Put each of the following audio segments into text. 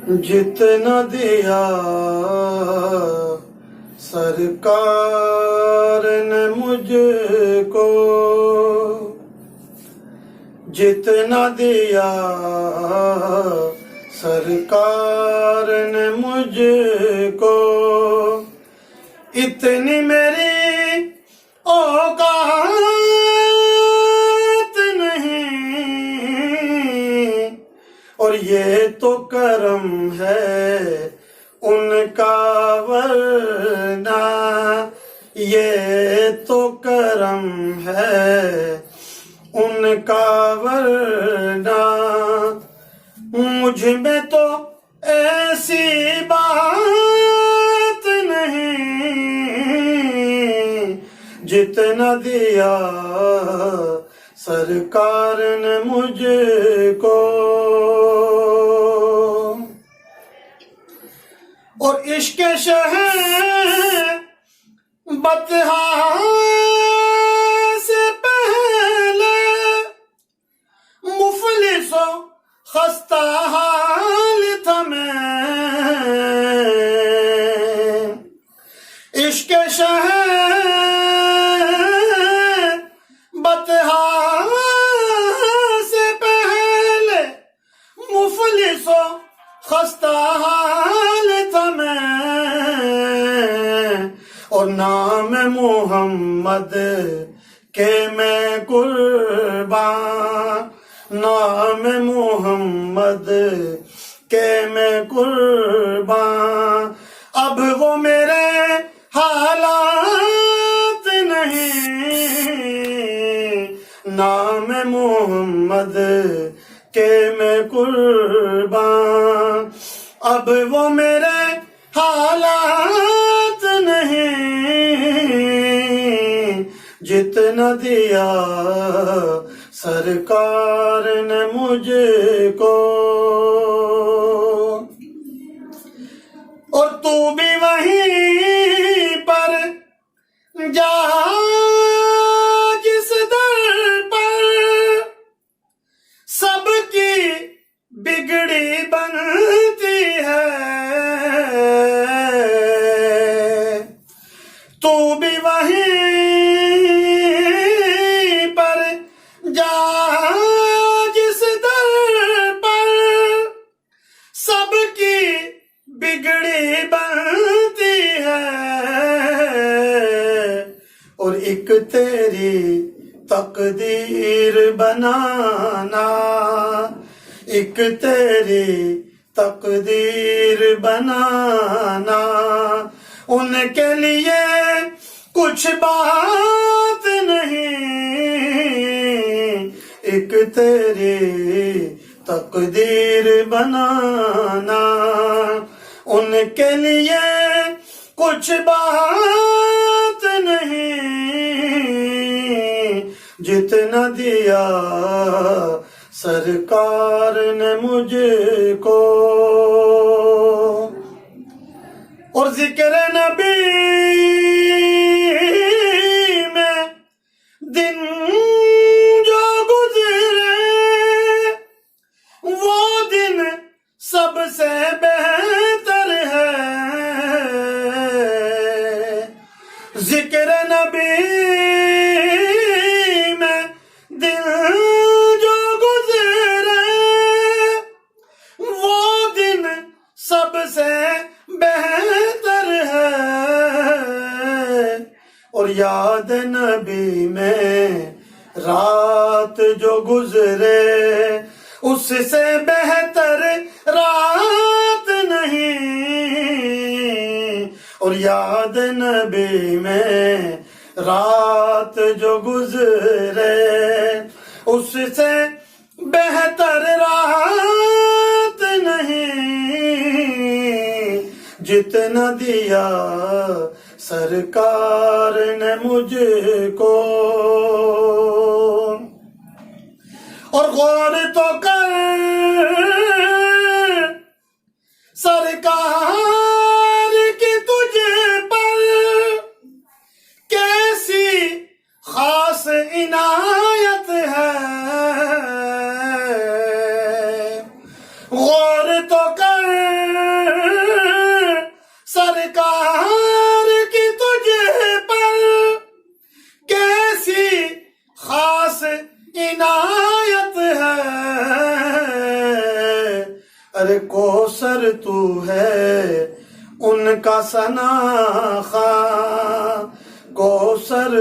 جتنا دیا سرکار نے مجھ کو، جتنا دیا سرکار نے مجھ کو، اتنی میری اوقات نہیں، اور یہ تو کرم ہے ان کا، ورنہ یہ تو کرم ہے ان کا، ورنہ مجھ میں تو ایسی بات نہیں، جتنا دیا سرکار نے مجھ کو۔ اور عشق شہر بطحا سے پہلے مفلس و خستہ حال تھا میں، عشق شہر بطحا سے پہلے مفلس و خستہ حال تھا میں، اور نام محمد کے میں قربان، نام محمد کے میں قربان، اب وہ میرے حالات نہیں، نام محمد کے میں قربان، اب وہ میرے حالات نہیں، جتنا دیا سرکار نے مجھ کو۔ اور تو بھی وہیں پر جا جس در پر سب کی بگڑی بنتی ہے، تو بھی وہیں پر جا جس در پر سب کی بگڑی بنتی ہے، اور ایک تیری تقدیر بنانا، ایک تیری تقدیر بنانا، ان کے لیے کچھ بات نہیں، ایک تیری تقدیر بنانا، ان کے لیے کچھ بات نہیں، جتنا دیا سرکار نے مجھ کو۔ اور ذکر نبی میں دن جو گزرے وہ دن سب سے بہتر ہے، ذکر نبی میں دن جو گزرے وہ دن سب سے بہتر ہے، اور یاد نبی میں رات جو گزرے اس سے بہتر رات نہیں، اور یاد نبی میں رات جو گزرے اس سے بہتر رات نہیں، جتنا دیا سرکار نے مجھ کو۔ اور غور تو کر سرکار کی تجھ پر کیسی خاص عنایت ہے، غور تو کر ارے کوثر تو ہے ان کا ثنا خواں، کوثر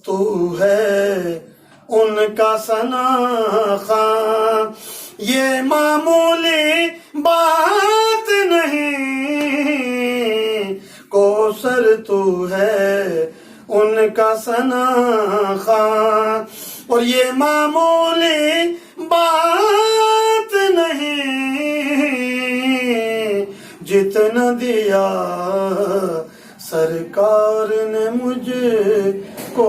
تو ہے ان کا ثنا خواں، یہ معمولی بات نہیں، کوثر تو ہے ان کا ثنا خواں، اور یہ معمولی بات نہیں، جتنا دیا سرکار نے مجھ کو